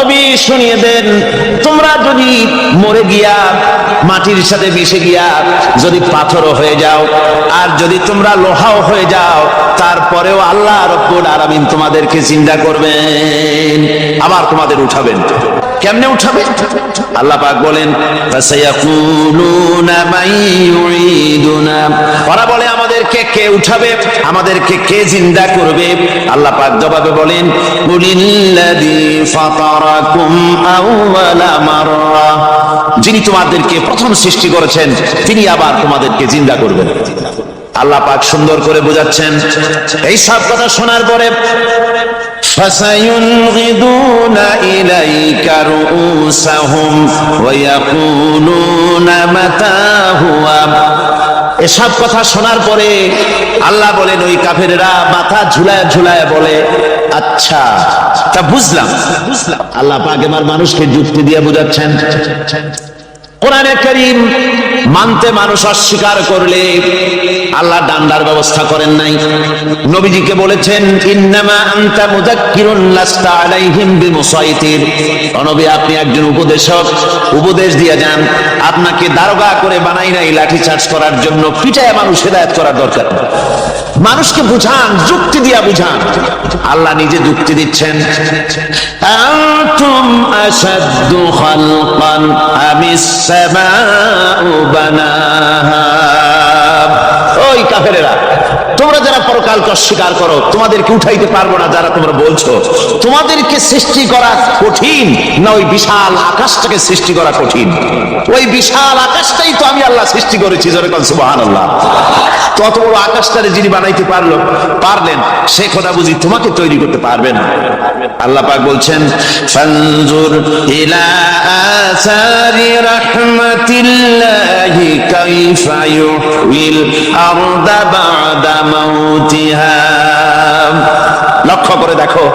নবী শুনিয়ে দেন, তোমরা যদি মরে গিয়া মাটির সাথে মিশে গিয়া যদি পাথরও হয়ে যাও, আর যদি তোমরা লোহাও হয়ে যাও, তারপরেও আল্লাহ রব্বুল আলামিন তোমাদেরকে জিন্দা করবেন, আবার তোমাদের উঠাবেন। কেমনে উঠাবেন? আল্লাহ পাক বলেন, ফাসায়াকুলুনা মান ইউঈদুনা, ওরা বলে আমাদেরকে কে উঠাবে, আমাদেরকে কে জিন্দা করবে? আল্লাহ পাক জবাবে বলেন, কুলিল্লাযী ফাতারাকুম আউওয়ালা মাররা, যিনি তোমাদেরকে প্রথম সৃষ্টি করেছেন তিনি আবার তোমাদেরকে জিন্দা করবেন। আল্লাহ পাক সুন্দর করে বোঝাচ্ছেন। এই সব কথা শোনার পরে ফাসায়ুনগিদুনা ইলাইকা রুউসাহুম ওয়া ইয়াকুলুনা মাতা হুয়া, এসব কথা শোনার পরে আল্লাহ বলেন ওই কাফেররা মাথা ঝুলায় ঝুলায় বলে, আচ্ছা তা বুঝলাম। আল্লাহ পাক এবার মানুষকে যুক্তি দিয়ে বোঝাচ্ছেন। কোরআনে কারীম মানতে মানুষ অস্বীকার করলে আল্লাহ ডান্ডার ব্যবস্থা করেন নাই। নবীজিকে বলেছেন, ইন্নামা আনতা মুযাক্কিরুন লাস্তা আলাইহিম বিমুসাইতির, নবী আপনি একজন উপদেশক, উপদেশ দিয়ে যান, আপনাকে দারোগা করে বানাই নাই লাঠি চার্জ করার জন্য, পিটায় মানুষ হেদায়েত করার দরকার। মানুষকে বুঝান, যুক্তি দিয়া বুঝান। আল্লাহ নিজে যুক্তি দিচ্ছেন, আনতুম আশাদ্দু খালকান আমিস সামাউ বানাহা, ওই কাফেরেরা তোমরা যারা পরকালকে অস্বীকার করো, তোমাদেরকে উঠাইতে পারবো না যারা তোমরা বলছো, তোমাদেরকে সৃষ্টি করা কঠিন না ওই বিশাল আকাশটাকে সৃষ্টি করা কঠিন? ওই বিশাল আকাশটাই তো আমি আল্লাহ সৃষ্টি করেছি, জোরে কোন সুবহানাল্লাহ। তত বড় আকাশটারে যিনি বানাইতে পারলেন, সে কথা বুঝি তোমাকে তৈরি করতে পারবেন? আল্লাহ পাক বলছেন, ফানজুর ইলা আসারি রাহমাতিল্লাহি কাইফা ইউহিল আরদা বাদা মাউতিহা, লক্ষ্য করে দেখো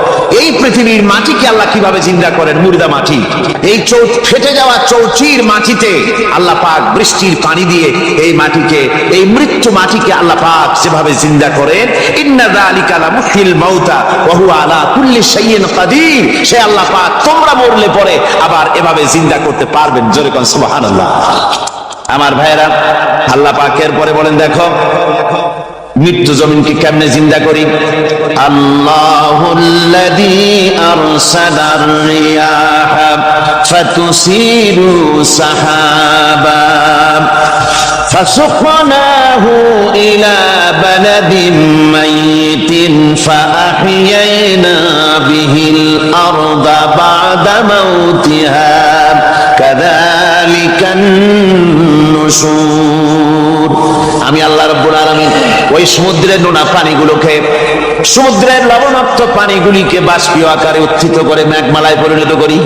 এই পৃথিবীর মাটিকে আল্লাহ কিভাবে জিন্দা করেন, মুর্দা মাটি। এই ফেটে যাওয়া চৌচির মাটিতে আল্লাহ পাক বৃষ্টির পানি দিয়ে এই মাটিকে, এই মৃত্যু মাটিকে আল্লাহ পাক যেভাবে জিন্দা করেন, ইন্না যালিকা লামুহিল মাউতা ওয়া হুয়া আলা কুল্লি শাইইন কাদির, সে আল্লাহ পাক তোমরা মরলে পরে আবার এভাবে জিন্দা করতে পারবেন, জোরে কোন সুবহানাল্লাহ। আমার ভাইরা, আল্লাহ পাকের পরে বলেন, দেখো মৃত্যু জমিনকে কেমনে জিন্দা করি। আল্লাহুল্লাযী আরসালার রিয়াহা ফাতুসিরু সাহাবা ফাসুকনাহু ইলা বালাদিন মাইতিন ফাআহইয়ানা বিহিল আরদা বা'দা মাউতিহা কাযালিকান নুশুর। আমি আল্লাহ রাব্বুল আলামিন ওই সমুদ্রের নোনা পানিগুলোকে, সমুদ্রের লবণাক্ত পানিগুলিকে বাষ্পীয় আকারে উত্থিত করে মেঘমালায় পরিণত করি,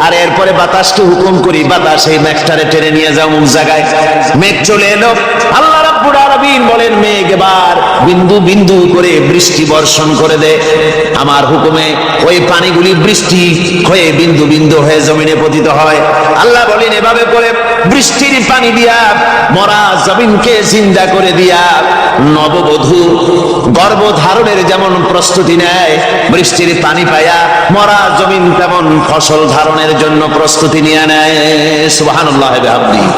আর এরপরে বাতাসকে হুকুম করি, বাতাস এই মেঘটারে টেনে নিয়ে যাও অমুক জায়গায়। মেঘ চলে এলো, আল্লাহ রাব্বুল আলামিন বলেন, মেঘ এবার বিন্দু বিন্দু করে বৃষ্টি বর্ষণ করে দে। আমার হুকুমে ওই পানিগুলি বৃষ্টি হয়ে বিন্দু বিন্দু হয়ে জমিনে পতিত হয়। আল্লাহ বলেন, এভাবে করে বৃষ্টির পানি দিয়া মরা জমিনকে জিন্দা করে দিয়া নববধূ গর্ভধারণের যেমন প্রস্তুতি নেয়, বৃষ্টির পানি পায়া মরা জমিন তেমন ফসল ধারণের জন্য প্রস্তুতি নিয়ে নেয়। সুবহানাল্লাহ বিহামদিহি।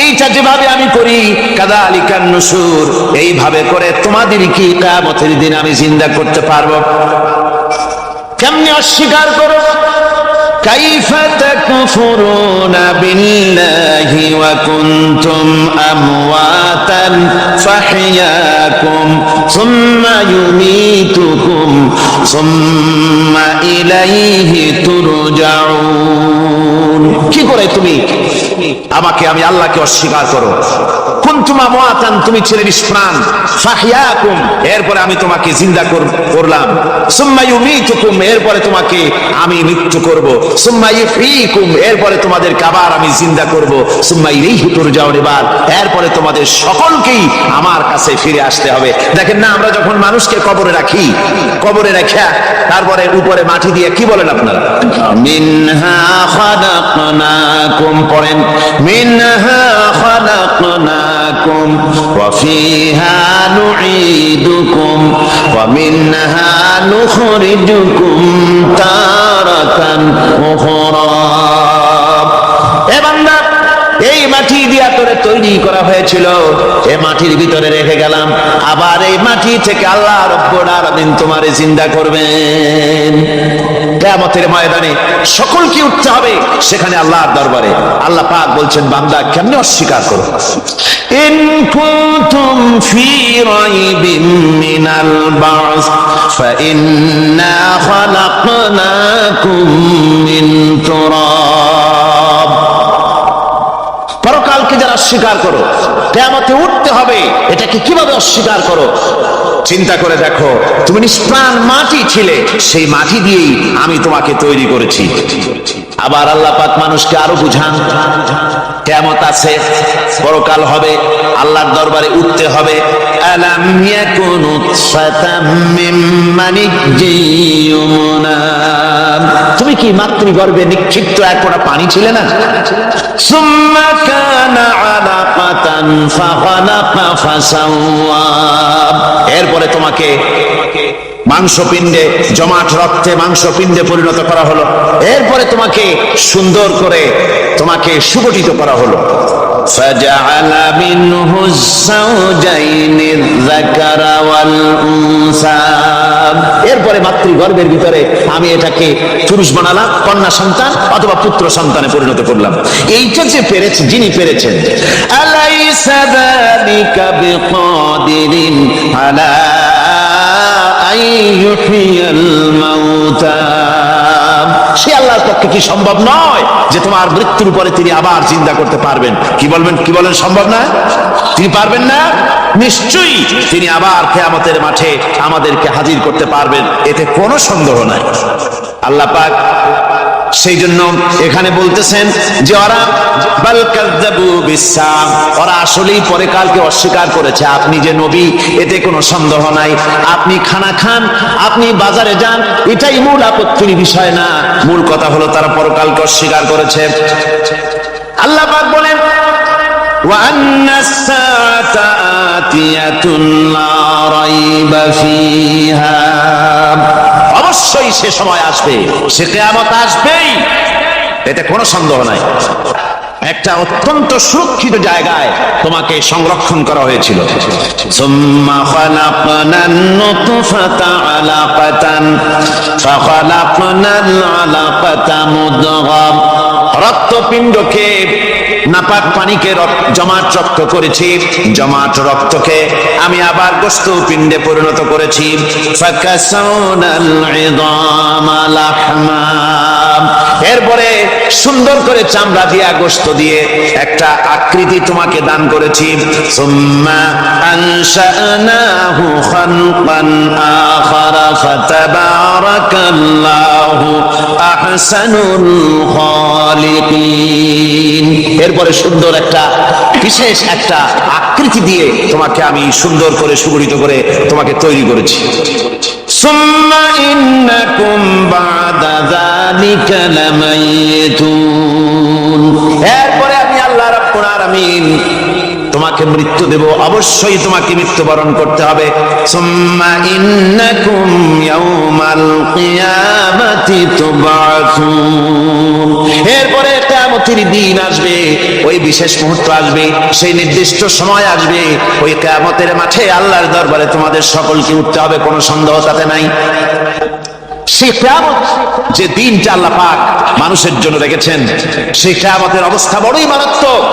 এইটা যেভাবে আমি করি, কাযালিকান নুশুর, এইভাবে করে তোমাদের কি কিয়ামতের দিন আমি জিন্দা করতে পারবো? কেমনে অস্বীকার করো? কাইফা তাকফুরুনা বিল্লাহি ওয়া কুনতুম আমওয়াতান ফাহইয়াকুম সুম্মা ইউমীতুকুম সুম্মা ইলাইহি তুরজাউন। কি করে তুমি আমাকে, আমি আল্লাহকে অস্বীকার করো? কুনতুম আমওয়াতান, তুমি ছিলে নিষ্প্রাণ, ফাহইয়াকুম, এরপরে আমি তোমাকে জিন্দা করলাম, সুম্মা ইউমীতুকুম, এরপরে তোমাকে আমি মৃত্যু করব, সুম্মা ইহয়িকুম, এরপরে তোমাদেরকে আবার আমি জিন্দা করব, সুম্মা ইলাইহি তুরজাউন, এরপরে তোমাদের সকলকেই আমার কাছে ফিরে আসতে হবে। দেখেন না, আমরা যখন মানুষকে কবরে রাখি, কবরে রাখা তারপরে উপরে মাটি দিয়ে কি বলেন আপনারা, মিনহা খালাকনাকুম, পড়েন মিনহা খালাকনাকুম ওয়া ফিহা নুঈদুকুম ওয়া মিনহা নুখরিজুকুম তারাতান উখরা। এ বান্দা, এই মাটি দিয়া তোরে তৈরি করা হয়েছিল, এই মাটির ভিতরে রেখে গেলাম, আবার এই মাটি থেকে আল্লাহ রব্বুল আলামিন তোমারে জিন্দা করবেন। কিয়ামতের ময়দানে সকলকে উঠতে হবে সেখানে আল্লাহর দরবারে। আল্লাহ পাক বলছেন, বান্দা কেমনে অস্বীকার করো? ইন কুনতুম ফি রাইবিন মিনাল বা'স ফাইন্না খালাকনাকুম মিন তুরাব। পরকালকে যারা অস্বীকার করো, কিয়ামতে উঠতে হবে, এটাকে কিভাবে অস্বীকার করো? চিন্তা করে দেখো, তুমি নিষ্প্রাণ মাটি ছিলে, সেই মাটি দিয়েই আমি তোমাকে তৈরি করেছি। আবার আল্লাহ পাক মানুষকে আরো বুঝান, কিয়ামত আছে, পরকাল হবে, আল্লাহর দরবারে উঠতে হবে। আলাম ইয়াকুনু ফাতাম মিন মানিজ্জিয়ুমনা, তুমি কি মাতৃগর্ভে নিক্ষিপ্ত এক ফোঁটা পানি ছিলে না? সুম্মা কানা আলাকাতান ফাখালাকা ফাসাওয়া, এরপরে তোমাকে মাংসপিণ্ডে, জমাট রক্তে মাংসপিণ্ডে পরিণত করা হলো, এরপরে তোমাকে সুন্দর করে তোমাকে সুগঠিত করা হলো। ফাজআলা মিনহু যাওজাইনি যাকারা ওয়াল উনসা, এরপরে মাতৃগর্ভের ভিতরে আমি এটাকে পুরুষ বানালাম, কন্যা সন্তান অথবা পুত্র সন্তানে পরিণত করলাম। এইটা যে পেরেছে, যিনি পেরেছেন, আলাইসা যালিকা বিকাদিরিন আলা আইয়ুহিয়াল মাউতা, সে আল্লাহর পক্ষে কি সম্ভব নয় যে তোমার মৃত্যুর পরে তিনি আবার জিন্দা করতে পারবেন? কি বলবেন, কি বলেন, সম্ভব না? তিনি পারবেন না? নিশ্চয়ই তিনি আবার কিয়ামতের মাঠে আমাদেরকে হাজির করতে পারবেন, এতে কোনো সন্দেহ নাই। আল্লাহ পাক সেই জন্য এখানে বলতেছেন যে ওরা বাল কাযযাবু বিসসাম, ওরা আসলেই পরকালকে অস্বীকার করেছে। আপনি যে নবী, এতে কোনো সন্দেহ নাই। আপনি খানা খান, আপনি বাজারে যান, এটাই মূল আপত্তির বিষয় না। মূল কথা হলো তারা পরকালকে অস্বীকার করেছে। আল্লাহ পাক বলেন, ওয়া আন্নাস সাআতা আতিয়াতুন লা রাইবা ফিহা, অবশ্যই সে সময় আসবে, সে কিয়ামত আসবেই, এতে কোনো সন্দেহ নাই। একটা অত্যন্ত সুরক্ষিত জায়গায় তোমাকে সংরক্ষণ করা হয়েছিল। সুম্মা খালাকনান নুতফাতা আলাকাতান ফাখালাকনাল আলাকাতা মুদগা, রক্তপিণ্ডকে, নাপাক পানিকে জমাট রক্ত করেছি, জমাট রক্তকে আমি আবার গোশত পিণ্ডে পরিণত করেছি। ফাকাসাউনাল ইযামা লাহমা, এরপরে সুন্দর করে চামড়া দিয়া, গোশত দিয়ে একটা আকৃতি তোমাকে দান করেছি। সুম্মা আনশানাহু খালকান আখারা ফাতাবারাকাল্লাহু আহসানুল খালিকিন, এরপরে সুন্দর একটা বিশেষ একটা আকৃতি দিয়ে তোমাকে আমি সুন্দর করে সুগঠিত করে তোমাকে তৈরি করেছি। সুম্মা ইন্নাকুম বা'দা যালিকা লামাইতুন, এরপরে আমি আল্লাহ রাব্বুল আলামিন তোমাকে মৃত্যু দেব, অবশ্যই তোমাকে মৃত্যুবরণ করতে হবে। সুম্মা ইন্নাকুম ইয়াউমাল কিয়ামাতি তুবআসুন, এরপরে কিয়ামতের দিন আসবে, ওই বিশেষ মুহূর্ত আসবে, সেই নির্দিষ্ট সময় আসবে, ওই কিয়ামতের মাঠে আল্লাহর দরবারে তোমাদের সকলকে উঠতে হবে, কোনো সন্দেহ তাতে নাই। সেই কিয়ামত, যে দিনটা আল্লাহ পাক মানুষের জন্য রেখেছেন, সেই কিয়ামতের অবস্থা বড়ই মারাত্মক।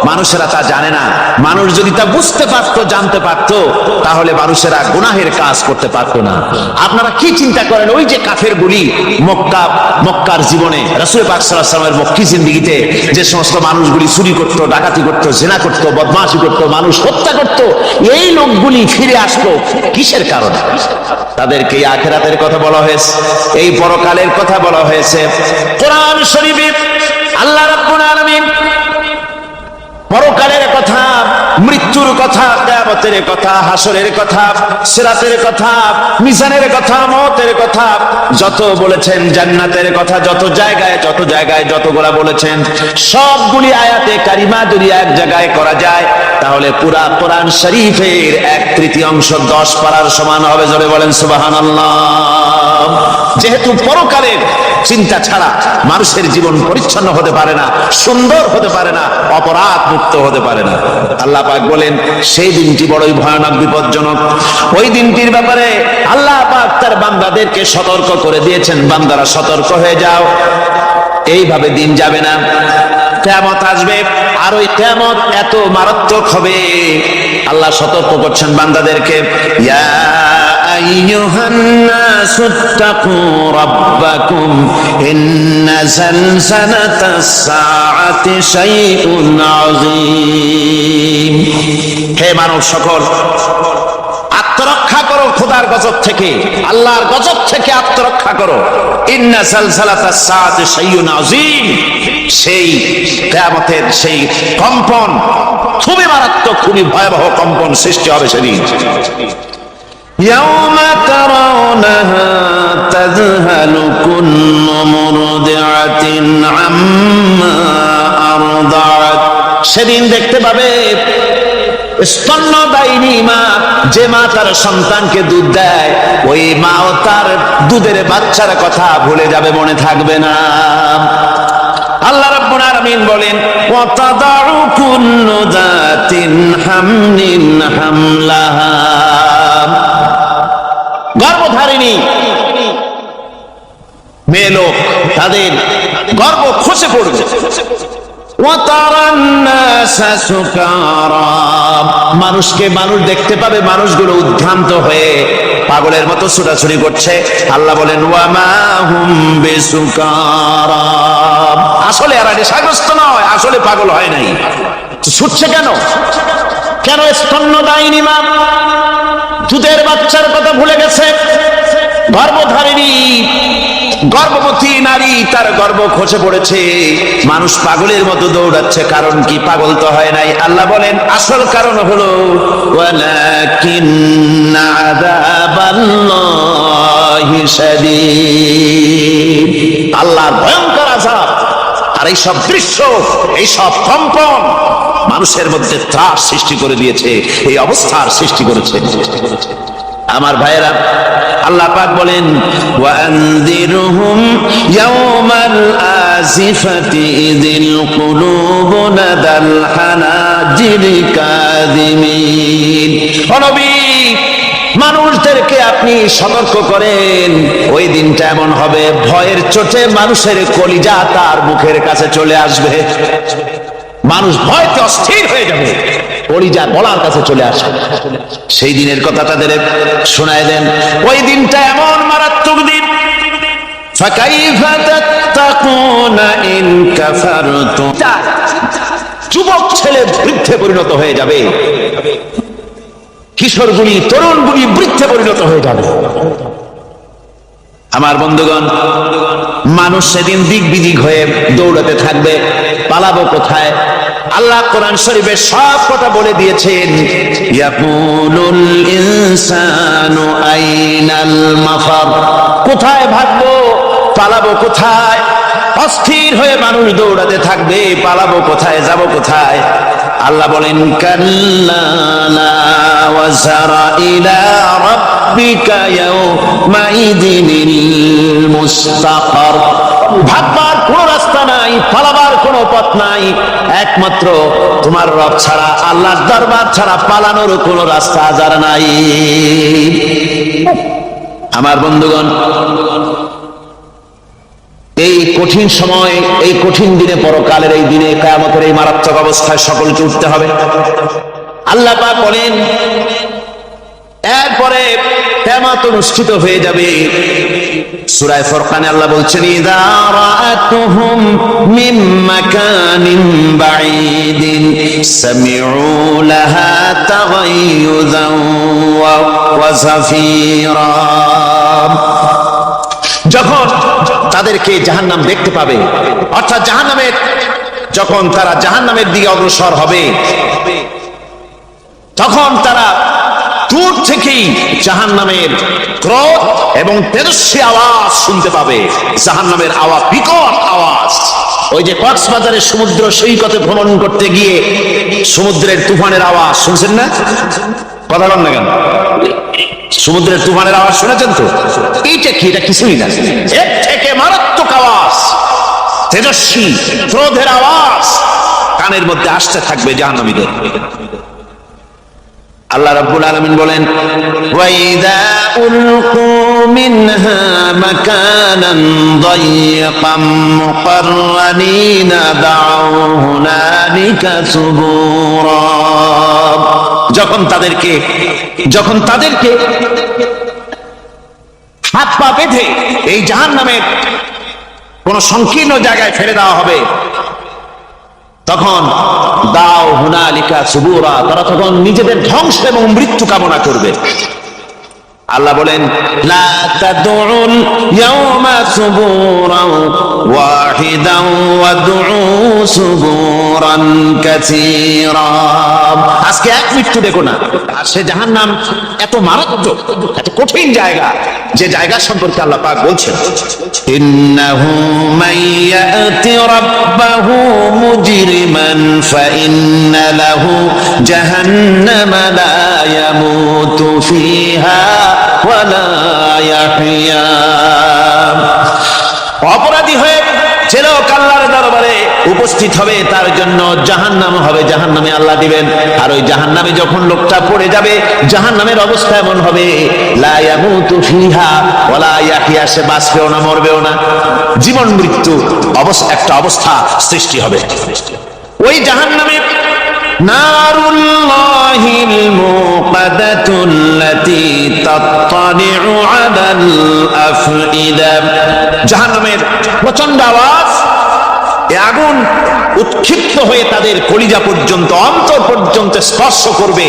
মানুষেরা তা জানে না। মানুষ যদি তা বুঝতে পারতো, জানতে পারতো, তাহলে মানুষেরা গুনাহের কাজ করতে পারতো না। আপনারা কি চিন্তা করেন, ওই যে কাফের গুলি মক্কার জীবনে, রাসূল পাক সাল্লাল্লাহু আলাইহি ওয়াসাল্লামের মক্কি জিন্দেগিতে যে সমস্ত মানুষগুলি চুরি করতো, ডাকাতি করতো, জিনা করতো, বদমাশি করতো, মানুষ হত্যা করতো, এই লোকগুলি ফিরে আসতো কিসের কারণে? তাদেরকে আখিরাতের কথা বলা হয়েছে, এই পরকালের কথা বলা হয়েছে। কোরআন শরীফে আল্লাহ রাব্বুল আলামিন পরকালের কথা মৃত্যুর কথা, কিয়ামতের কথা, হাসরের কথা, সিরাতের কথা, মিজানের কথা, মওতের কথা যত বলেছেন, জান্নাতের কথা যত জায়গায় যতগুলা বলেছেন, সবগুলি আয়াতে কারিমা যদি এক জায়গায় করা যায় তাহলে পুরা কোরআন শরীফের 1/3 10 পারার সমান হবে। জোরে বলেন সুবহানাল্লাহ। যেহেতু পরকালের চিন্তা ছাড়া মানুষের জীবন পরিচ্ছন্ন হতে পারে না, সুন্দর হতে পারে না, অপরাধ মুক্ত হতে পারে না। আল্লাহ পাক বলেন সেই দিনটি বড়ই ভয়ানক, বিপজ্জনক। ওই দিনটির ব্যাপারে আল্লাহ পাক তার বান্দাদেরকে সতর্ক করে দিয়েছেন, বান্দারা সতর্ক হয়ে যাও, এইভাবে দিন যাবে না, কিয়ামত আসবে। আর ওই কিয়ামত এত মারাত্মক হবে, আল্লাহ সতর্ক করছেন বান্দাদেরকে, ইয়া আইয়ুহান নাসুত্তাকু রাব্বাকুম ইন্না যালজালাতাস সাআতি শাইউন আযীম। হে মানব সকল, আত্মরক্ষা করো খোদার গজব থেকে, আল্লাহর গজব থেকে আত্মরক্ষা করো। ইন্না যালজালাতাস সাআতি শাইউন আযীম, সেই কিয়ামতের সেই কম্পন খুবই মারাত্মক, খুবই ভয়াবহ কম্পন সৃষ্টি হবে সেদিন। ইয়াউমা তারাউনাহা তাযহালু কুল্লু মুরদিআতিন আম্মা আরদাআত, সেদিন দেখতে পাবে স্তন্যদায়িনী মা, যে মা তার সন্তানকে দুধ দেয়, ওই মাও তার দুধের বাচ্চার কথা ভুলে যাবে, মনে থাকবে না। আল্লাহ রাব্বুল আলামিন বলেন, ওয়া তাদাউ কুল্লু যাতিন হামলিন হামলাহা, গর্ভধারিণী মেয়ে লোক তাদের গর্ভ খসে পড়বে। মানুষকে মানুষ দেখতে পাবে, মানুষগুলো উদ্ভ্রান্ত হয়ে পাগলের মতো ছোটাছুটি করছে। আল্লাহ বলেন, ওয়ামা হুম বিসুকারা, আসলে এরা নেশাগ্রস্ত নয়, আসলে পাগল হয় নাই। ছুটছে কেন? কেন? স্তন্যদায়িনী মা দুধের বাচ্চার কথা ভুলে গেছে। গর্ভধারিণী গর্ভবতী নারী, তার গর্ভ খসে পড়েছে, মানুষ পাগলের মতো দৌড়াচ্ছে। কারণ কি? পাগল তো হয় নাই। আল্লাহ বলেন আসল কারণ হলো ওয়ালাকিন্না আযাবাল্লাহি শাদীদ, আল্লাহর ভয়ঙ্কর আযাব। আর এই সব দৃশ্য, এই সব কম্পন মানুষের মধ্যে ত্রাস সৃষ্টি করে দিয়েছে, এই অবস্থার সৃষ্টি করেছে। আমার ভাইয়েরা, আল্লাহ পাক বলেন, ওয়া আনযিরহুম ইয়াওমাল আজিফাতি ইযিল কুলুবু নাদাল হানাজিরি কাযিমিন। ও নবী, মানুষদেরকে আপনি সতর্ক করেন, ওই দিনটা এমন হবে ভয়ের চোটে মানুষের কলিজা তার মুখের কাছে চলে আসবে। মানুষ ভয়তে অস্থির হয়ে যাবে, কলিজা গলার কাছে চলে আসে। সেই দিনের কথা তাদের শোনায় দেন। ওই দিনটা এমন মারাত্মক দিন, ফাকাইফা তাত্তাকুনা ইন কাফারতুম, যুবক ছেলে বৃদ্ধে পরিণত হয়ে যাবে, কিশোরগুলি তরুণগুলি বৃদ্ধে পরিণত হয়ে যাবে। আমার বন্ধুগণ, মানুষ সেদিন দিক বিদিক হয়ে দৌড়াতে থাকবে, পালাবো কোথায়? আল্লাহ কোরআন শরীফে সব কথা বলে দিয়েছেন। ইয়াকুলুল ইনসানু আইনাল মাফার, কোথায় ভাগবো, পালাবো কোথায়? অস্থির হয়ে মানুষ দৌড়াতে থাকবে, পালাবো কোথায়, যাব কোথায়? আল্লাহ বলেন, কাল্লা লা ওয়াজারা ইলা রাব্বিকা ইয়াওমাইদিনিল মুস্তাকার, ভাগবার কোন রাস্তা নাই, পালাবার কোন পথ নাই, একমাত্র তোমার রব ছাড়া, আল্লাহর দরবার ছাড়া পালানোর কোন রাস্তা আজার নাই। আমার বন্ধুগণ, এই কঠিন সময়, এই কঠিন দিনে, পরকালের এই দিনে, কিয়ামতের এই মারাত্মক অবস্থায় সকলকে উঠতে হবে। আল্লাহ পাক বলেন, এরপরে কিয়ামত অনুষ্ঠিত হয়ে যাবে। সূরা ফুরকানে আল্লাহ বলছেন, ইযা রাআতুহুম মিন মাকানিন বাঈদিন সামিউ লাহা তাগায়ুযান ওয়া যাফীরা, যখন তাদেরকে জাহান্নাম দেখতে পাবে, অর্থাৎ জাহান্নামের, যখন তারা জাহান্নামের দিকে অগ্রসর হবে, তখন তারা দূর থেকেই জাহান্নামের ক্রোধ এবং তেজস্বী আওয়াজ শুনতে পাবে। জাহান্নামের আওয়াজ, বিকট আওয়াজ। ওই যে কক্সবাজারের সমুদ্র সৈকতে ভ্রমণ করতে গিয়ে সমুদ্রের তুফানের আওয়াজ শুনছেন না? কথা বল না কেন? সমুদ্রের তুফানের আওয়াজ শুনেছেন তো? এইটা কি? এটা কিছুই না, এর থেকে মারাত্মক আওয়াজ, তেজস্বী ক্রোধের আওয়াজ কানের মধ্যে আসতে থাকবে জাহান্নামীদের। আল্লাহ রাব্বুল আলামিন বলেন, ওয়াইদা উলকু মিনহা মাকানান দায়িকাম মুকাররানিনা দাউ হুনালিকা সুবুরা। যখন তাদেরকে হাত পা বেঁধে এই জাহান্নামের কোন সংকীর্ণ জায়গায় ফেলে দেওয়া হবে, তখন দাও হুনালিকা সুবুরা, তারা তখন নিজেদের ধ্বংস এবং মৃত্যু কামনা করবে। আল্লাহ বলেন, লা তাদউল ইয়াওমা সুবুরান ওয়াহিদান ওয়াদউ সুবুরান কাসীরা। আজকে এক মৃত্যু দেখো না। আর সে জাহান্নাম এত মারাত্মক, এত কঠিন জায়গা, যে জায়গা সম্পর্কে আল্লাহ পাক বলছেন, ইন্নাহু মাইয়াতি রাব্বাহু মুজরিমান ফাইন্না লাহু জাহান্নামা লা ইয়ামুতু ফিহা ওয়ালা ইয়াহইয়া। অপরাধী হয়ে যে লোক আল্লাহর দরবারে উপস্থিত হবে তার জন্য জাহান্নাম হবে, জাহান্নামে আল্লাহ দিবেন। আর ওই জাহান্নামে যখন লোকটা পড়ে যাবে, জাহান্নামের অবস্থা এমন হবে, লা ইয়ামুতু ফিহা ওয়ালা ইয়াহইয়া, সে বাঁচবেও না মরবেও না, জীবন মৃত্যু একটা অবস্থা সৃষ্টি হবে। ওই জাহান্নামে নারুল্লাহিল মুকাদাতুল্লাতী তাত্তালিউ আলাল আফইদা। জাহান্নামের প্রচন্ড আওয়াজ, এই আগুন উৎক্ষিপ্ত হয়ে তাদের কলিজা পর্যন্ত, অন্তর পর্যন্ত স্পর্শ করবে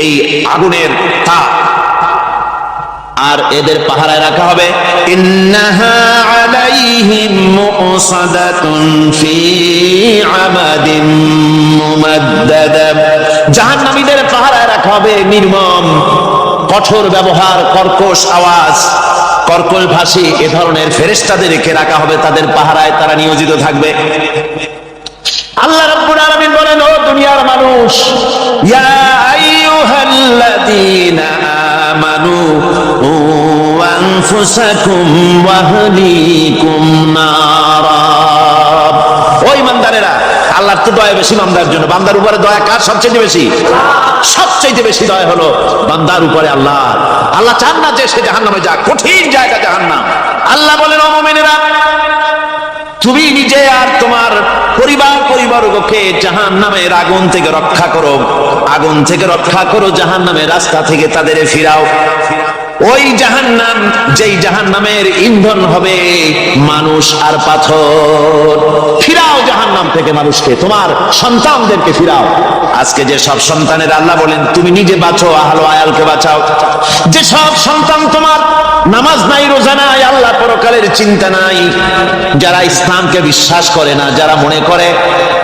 এই আগুনের তাপ। আর এদের পাহারায় রাখা হবে, ইন্নাহা আলাইহিম মুসাদাতুন ফি আমাদিন মুমাদ্দাদা। জাহান্নামীদের পাহারায় রাখা হবে নির্মম, কঠোর ব্যবহার, কর্কশ আওয়াজ, কর্কশ ভাষী এ ধরনের ফেরেশতাদেরকে রাখা হবে তাদের পাহারায়, তারা নিয়োজিত থাকবে। আল্লাহ রাব্বুল আলামিন বলেন, ও দুনিয়ার মানুষ, ইয়া আইয়ুহাল্লাযীনা আমানু আনফুসাকুম ওয়া আহলিকুম নারা। ওই ইমানদারেরা, আল্লাহর তো দয়া বেশি বান্দার জন্য। বান্দার উপরে দয়া কার সবচেয়ে বেশি? সবচেয়ে বেশি দয়া হলো বান্দার উপরে আল্লাহ। আল্লাহ চান না যে সে জাহান্নামে যাক, কঠিন জায়গা জাহান্নাম। আল্লাহ বলেন, ও মুমিনেরা, তুমি নিজে আর তোমার পরিবারকে জাহান্নামের আগুন থেকে রক্ষা করো, আগুন থেকে রক্ষা করো, জাহান্নামের রাস্তা থেকে তাদের ফিরাও। ওই জাহান্নাম, যেই জাহান্নামের ইন্ধন হবে মানুষ আর পাথর। ফিরাও জাহান্নাম থেকে মানুষকে, তোমার সন্তানদেরকে ফিরাও। আজকে যে সব সন্তানের আল্লাহ বলেন তুমি নিজে বাঁচো, আহলো আয়ালকে বাঁচাও। যে সব সন্তান তোমার নামাজ নাই, রোজা নাই, আল্লাহ পরকালের চিন্তা নাই, যারা ইসলামকে বিশ্বাস করে না, যারা মনে করে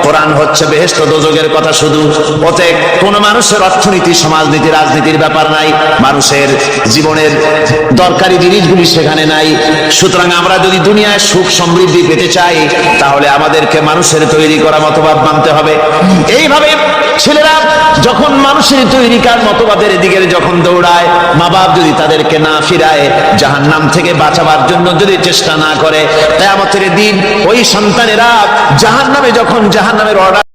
কোরআন হচ্ছে বেহেশত দোজখের কথা শুধু, ওতে কোন মানুষের অর্থনীতি, সমাজনীতি, রাজনীতির ব্যাপার নাই, মানুষের জীবনের দরকারি জিনিসগুলি সেখানে নাই। সুতরাং আমরা যদি দুনিয়ায় সুখ সমৃদ্ধি পেতে চাই, তাহলে আমাদেরকে মানুষের তৈরি করা মতবাদ মানতে হবে। এইভাবে ছেলেরা যখন মানুষের তৈরিকার মতবাদের দিকে যখন দৌড়ায়, মা বাপ যদি তাদেরকে না ফিরায়, জাহান্নাম থেকে বাঁচাবার জন্য যদি চেষ্টা না করে, কিয়ামতের দিন ওই সন্তানেরা জাহান্নামে যখন জাহান্নামের অর্ডার